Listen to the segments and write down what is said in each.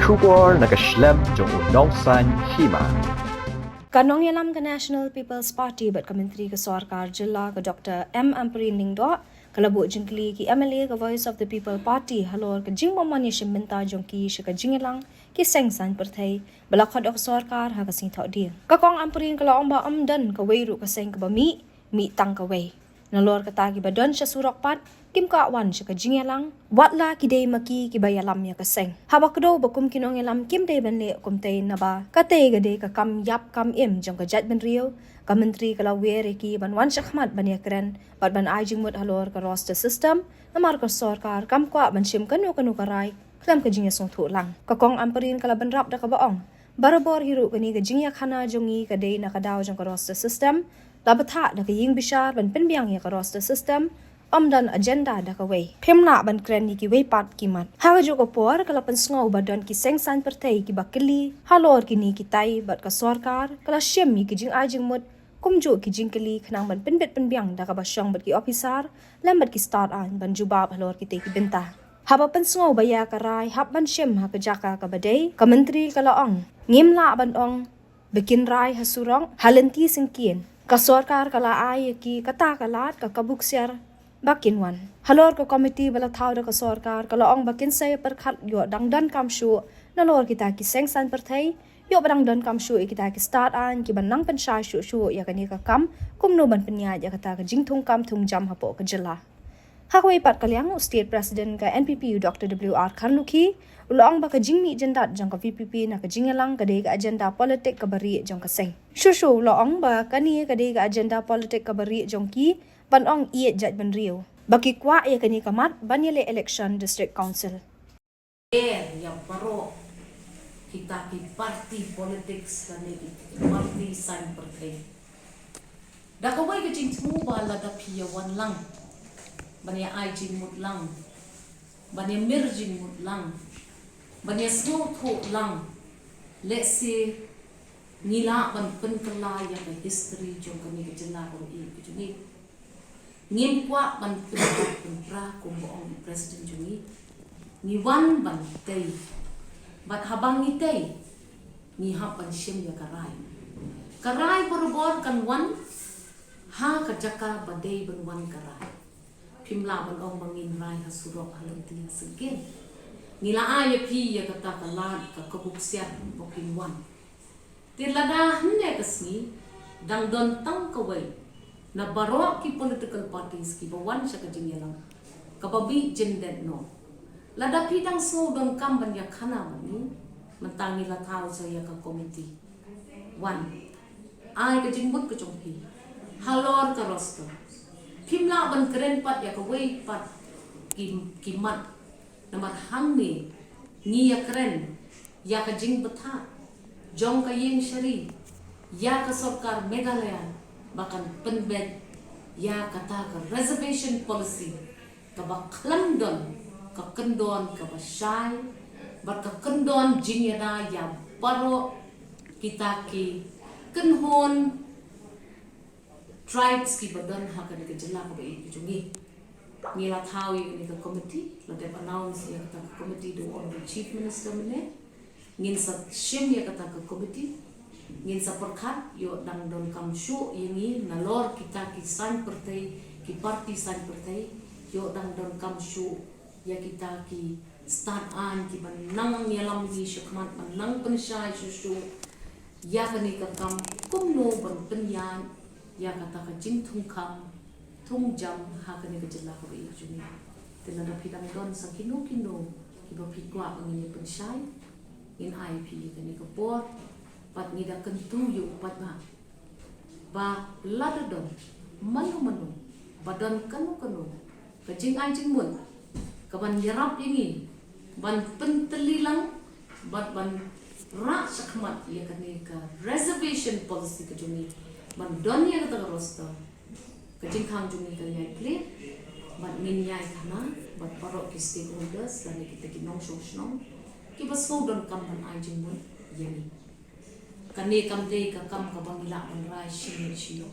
Shubor nakaslem jong unong san Hima. Kanong yalam ka National People's Party bat ka Menteri ke Sarkar Jilla ka Dr. M. Amperin Ningdo kalabu jengkli ki MLA ka Voice of the People Party halor ka jing mamani shimbenta jong ki shika jingelang ki sengsan perthai balakad ok Sarkar ha ka sing thau dia. Ka kong Amperin kala ong ba amdan ka weiru ka seng ka ba mi tang ka wei. Nalor ka tagi badan siya surok pat kim ka wan siya ka jingelang watla Kadei maki ki bayalam ya ka seng. Haba kdo bakum kinong yalam kim day banle kum tay na ba Kadei gade ka kam yap kam im jong ka Jaitbynriew ka menteri kala were ki ban wan shakmat ban yakren bat ban ajing mut halor ka roster system namar ka Sarkar kam kwa ban shim kanu karai klam ka jingya song thu lang ka kong Amperin kala ban rap da ka baong barabor hiru kani ka jingya khana jongi Kadei na ka daw jong ka roster system labatha da ka ying bishar ban penbiang ya ka roster system dan Ajenda da ka wei phimna ban kren ni ki wei pat ki mat ha jo ko por kala pan sngo badan ki sengsan perthei ki bakli halor ki ni ki tai bat ka Sarkar kala shem mi ki jing ajing mut kumju ki jing kali khnang ban penbet penbiang da ka ba shong bat ki officer lambat ki start an ban jubab halor ki te ki benta haba pan sngo baya ka rai hab ban shem ha ka jaka ka badai ka menteri kala ong ngimla ban ong bikin rai hasurong halenti singkien ka Sarkar kala ai ki kata kalat ka kabukser bakin wan halor ko committee bala thau da ka Sarkar kala ong bakin say perkhat yo dang dan kam shu nalor kita ki sengsan perthai yo badang dan kam shu kita ki start an ki banang pen sha shu ya kani ka kam kumno ban penya ya kata ka jingthung kam thung jam hapo ka jilla hakwai pat kalyang state president ka NPP Dr. WR Kharlukhi ulong ba ka jingmi jendat jang ka VPP na ka jingelang Kadei ka agenda politik ka bari jang ka seng shu ulong ba kani Kadei ka agenda politik ka bari jang ki ban ong Ieid Jaitbynriew baki kwa ya kani kamat banyele election district council yang paro kita ki parti politik sani parti sign pertai da ko wai ke jing mu ba la da pia wan lang bania ai jing mut lang bania mir jing mut lang bania snow tho lang let's say nila ban pen kala ya ka history jong kami ke jela ko I ke juni ngim kwa ban pra kumbong president jungi ni wan ban tei bat habang ni tei ni hapan shim ya karai borobor kan wan ha ka jaka badei ban wan karai pimla ban ong bangin rai ha surok halang ti segen nila ay pi ya kata kala ka kabuksia bokin wan tilada hne kasni dang don tang kawai na barok ki political parties ki bawan sa kajingelang kababi jendet no lada pidang so don kamban ya khana mani mentang nila thau sa ya ka committee one ai ka jingbut ka chongpi halor ka rosto kimla ban kren pat ya ka wei pat ki mat namar hamni ni ya kren ya ka jing batha Jong ka ying shari ya ka Sarkar Meghalaya bahkan penbed ya kata ke reservation policy ke baklam don ke kendon ke basyai bat ke kendon jingena ya baro kita ki kenhon tribes ki badan hakan ke jela ko be jungi ngila thawi ni ke committee la de announce ya kata committee do on the chief minister mene ngin sa shim ya kata ke committee ngin sa perkhat yo dang don kam shu yangi nalor kita ki san pertai ki parti san pertai yo dang don kam shu ya kita ki start an ki banang nyalam di shukmat banang pensyai shu ya kani ka kam kumno ban penyan ya kata ka jing thung kam thung jam ha kani ka jilla ko i juni tenada pidang don sa kino ki ba pikwa ngini pensyai in IP kani ka por pat ni da kentu yu pat ba lada don manu badan kanu ka jing ai jing mun ka ban yarap ini ban pentelilang ban ra sakmat ya kani ka reservation policy ka juni ban don ya ka rosta ka jing khang juni ka yai play ban min yai kana ban parok ki stakeholders dan kita ki nong shong ki baso don kam ban ai jing mun yani kani kam dei ka kam ka bangila man rai shino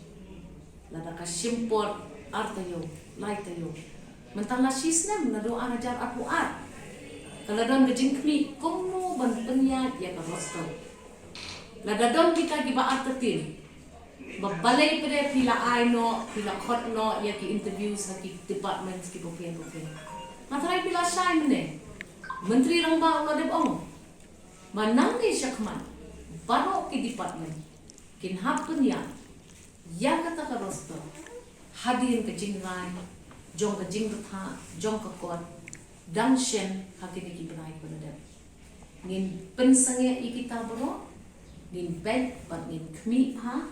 lada ka simport artayo laitayo mentang la sisnem na do anajar aku at kalau don gejing kni komo semua ban penyat ya ka roster. La dadon kita ki ba atatin. Babalay pada pila no, pila khot no ya ki interview sa ki departments ki bopian. Matray pila shine ne. Menteri rang ba ulo deb ong. Manang ni syakman. Baro ki department. Kin happen ya kata ka roster. Hadir ke jingrai, jong ke jing tha, jong ke kot. Dan shen hakini ki benai pada deb. Ngin pensange ikita baro. Ngin bed bat ngin kmi ha.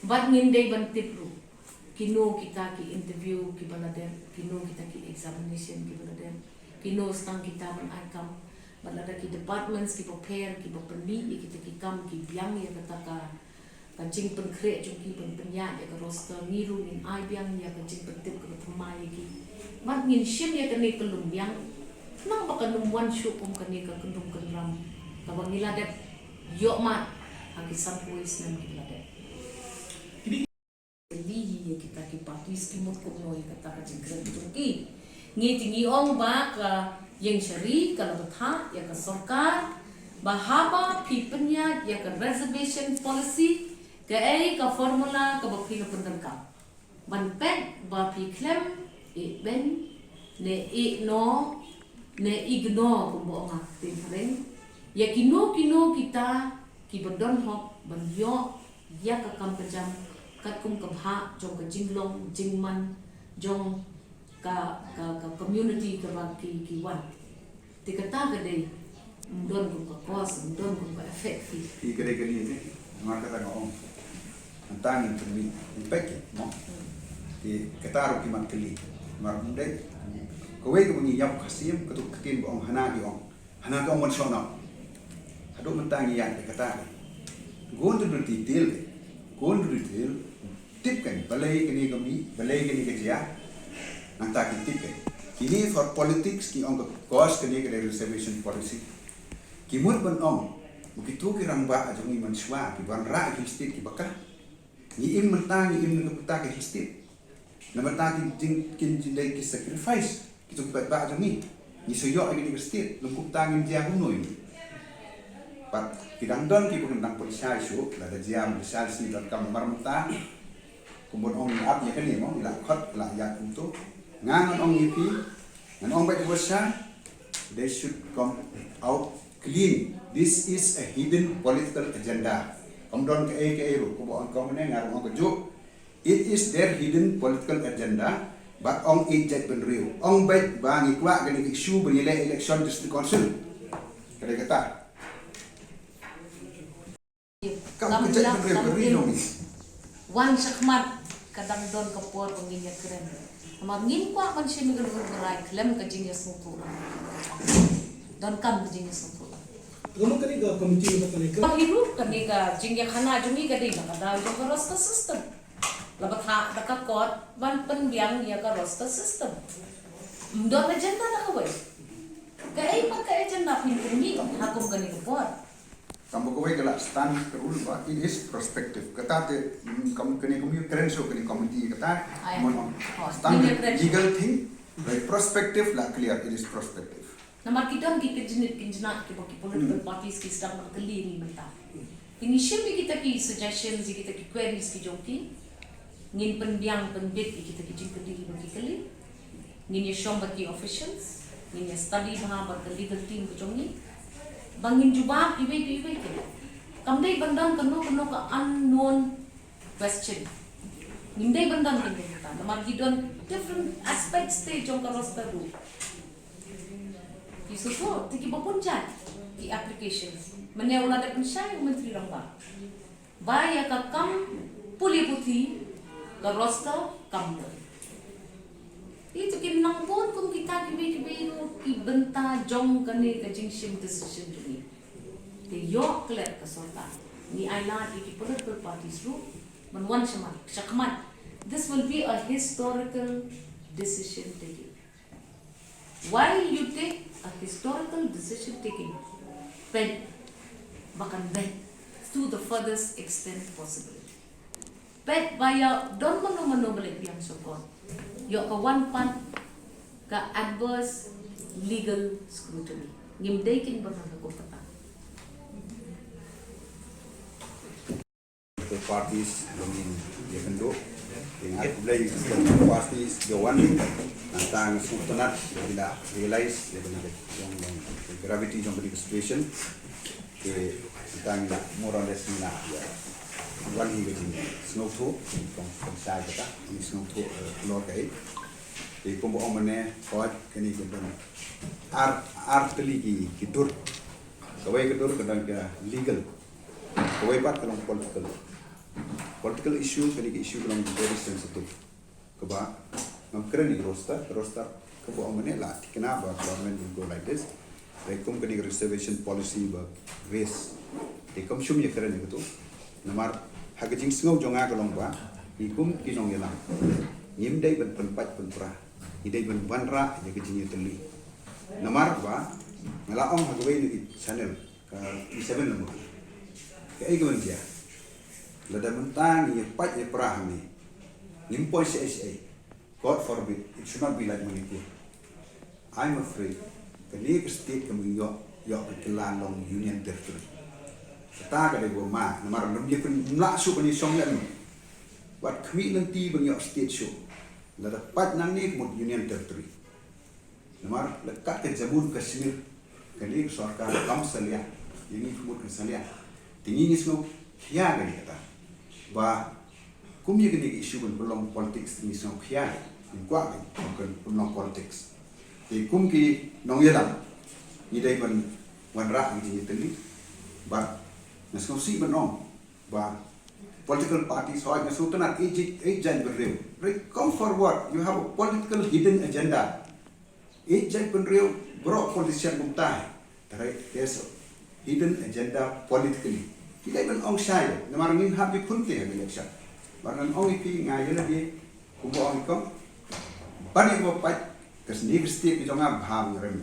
Bat ngin day ban tipru. Kino kita ki interview ki baladen, kino kita ki examination ki baladen, kino stang kita ban aikam, balada ki departments ki prepare ki berperni kita ki kam ki biang ya kata ka kancing penkre jong ki ban penya ya ka roster ngiru ngin ai biang ya kancing pentip ka thamai ki. Mat ngin shim ya kene kelum biang. Nang baka numwan syu pum kene ka kendum kendram. Ka bangila dep yok mat haki sampuis nam ki baladen. Lihi kita ki partis ki mut ko noi kata ka jingkren ki ngi tingi ong ba ka yang syari kalau betha ya ka sarkar bahaba pipenya ya ka reservation policy ka ka formula ka baphi ka pendengka ban pet ba pi klem ben ne no ne ignore ko bo nga tin ya kino kita ki bodon hok ban yo ya ka kam pejam kat kum kabha jong ka jinglong jingman jong ka community ka ba ki wan ti kata Kadei don kum ka kos don kum ka effect i Kadei ni ma kata ngong antang ni impact no ti kata ro ki mat kali mar munde ko we ko ni yap kasim ko to katin bong hana ki ong hana ka mon sona hado mentang ya kata gon to detail tip kan balai kini kami balai kini kerja nanti kita tip kan kini for politics ki ong cost kini kena reservation policy kimut ban ong begitu kirang ba aja ni manswa ki ban ra ki state ki bakah ni im mentang ni im ngepta ki state na mentang ki jing kin jindai ki sacrifice ki tu ba aja ni soyo ki state lungkup tangin dia hunoi pat kidang don ki pun nang polisi isu la da jam polisi si dan kam marmta kumbon ong ni ap ya kan ni mo la khot la ya untuk ngan ong ni pi ngan ong baik bosa they should come out clean. This is a hidden political agenda. Ong don ke ro ko ong kom ne ngar ong kejuk it is their hidden political agenda but ong Jaitbynriew ong baik bangi kwa gani isu benilai election district council kada kata kam Jaitbynriew wan sakmat kadang don kapor penginya keren ama ngin kwa man shi mi gadu rai klem ka jinya sumpu don kam jinya sumpu kamu kan iga komiti ba kan iga pahiru kan iga jinya khana jumi ka dei ka da jo roster system labat ha da ka kot ban pen biang ya ka roster system don agenda na ka wai ka ai pa ka agenda pin ni ha kum kan iga por kamu kau kalau stand rule bah it is prospective kata te kamu kene kamu keren so kene committee kata stand legal thing very prospective lah clear it is prospective namar kita ki kinjnat ki political parties ki sedang berkeli ni mentah initial kita ki suggestions kita ki queries ki jongki ngin penbiang penbit kita ki jingkedi bagi kali ngin ya shom bagi officials ngin ya study bah bagi legal team ki jongi bangin jubab ibe ke kamdai bandang keno ka unknown question nimdai bandang keno ta namar gidon different aspects te jong ka roster ru ki support ki bapunjan ki applications mane ula da pensai menteri ramba baya ka kam puli puthi ka roster kam itu kin nang pun kum kita ki ki benta jong kane ka jingshim decision ni te yo clear ka sorta ni aila ki political parties ru man shakmat this will be a historical decision taking while you take a historical decision taking pen bakan ben to the furthest extent possible pet baya don mano balik yang sokon yo ka one part ka adverse legal scrutiny ngimday kin ba ka kupata. The parties belum dibentuk dengan mulai parties jawan tentang sultanat tidak realize yang gravity yang beri situation ke tentang more or less na one hingga snow to saya kata ini snow to luar kai di kumbu omane kau kini kita art lagi kidur kawai kidur kadang legal kawai pat kalau political issue kali issue belum very sensitive keba ngam roster kebo amane la kenapa government will go like this rekom kali reservation policy ba race rekom shum ye keren gitu namar hagajing sngau jonga kalong ba ikum kinong yela nyim dai ban penpat penpra idai ban banra ye gajing teli namar ba ngala ong hagawai ni channel ka 7 nomor ke ai gawan dia lada mentang ye pat ye perah ni nimpoi CSA God forbid it should not be like Manipur. I'm afraid the next state kami yo berkelan long union territory kita kada go ma namar nam ye pun mla su pani song lan wat kami nanti bang yo state show lada pat nang ni mod union territory namar lekat ke Jammu Kashmir kali sarkar kam salia ini mod salia tinggi ni semua kia kali kata ba kumye gini isu pun belum politics ni semua kia kuat bukan belum politics di kum ki nong yelam ni dai ban wanra ni teli ba nasko si benong ba political parties so na sultanat Jaitbynriew come forward you have a political hidden agenda Jaitbynriew bro politician mumtai there's a hidden agenda politically kita ben ong sai namar ngin happy punte election baran ong ipi ngayela di kumbo ong kom bani ko pat kas ni state jonga bham rem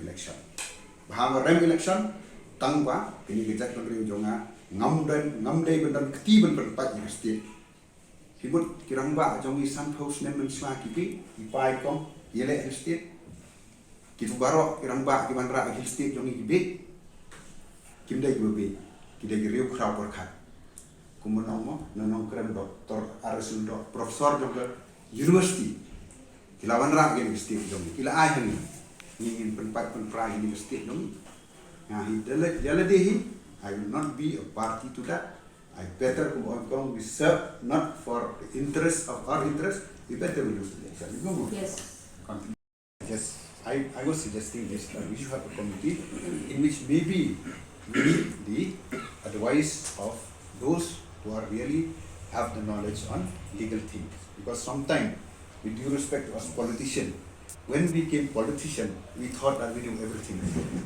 election tangwa kini Jaitbynriew jonga ngamdai bendan keti ben pat ni state hibut kirang ba jongi san house nem swa kiki ipai kom yele state kitu baro kirang ba kiman ra state jongi be kimdai be kita Rieh crowd berkat. Kemudian nonong keren doktor Arasul dok profesor juga university. Kilawan rak yang state dong. Kila ayah ni ingin penprai di state dong. Nah, jala dehi. I will not be a party to that. I better come we serve not for the interest of our interest. We better will lose the election. Yes. Yes. I was suggesting this that we should have a committee in which maybe we need the advice of those who are really have the knowledge on legal things. Because sometimes, with due respect to us politicians, when we became politicians, we thought that we knew everything.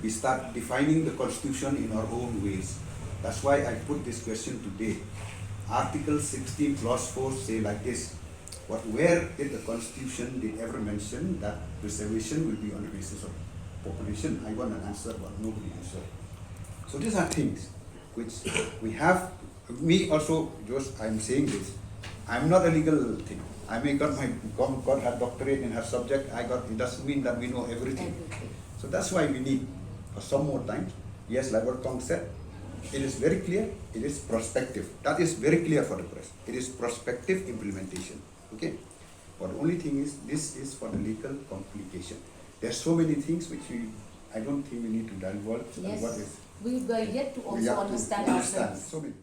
We start defining the constitution in our own ways. That's why I put this question today. Article 16 clause 4 say like this. Where did the constitution did ever mention that reservation will be on the basis of population? I want an answer, but nobody answered. So these are things which we have. Me also, Jose, I'm saying this. I'm not a legal thing. I may got her doctorate in her subject. It doesn't mean that we know everything. So that's why we need for some more time. Yes, like what Kong said, it is very clear. It is prospective. That is very clear for the press. It is prospective implementation. Okay. But the only thing is, this is for the legal complication. There are so many things which I don't think we need to divulge. Yes. What is We were yet to also understand ourselves. So many.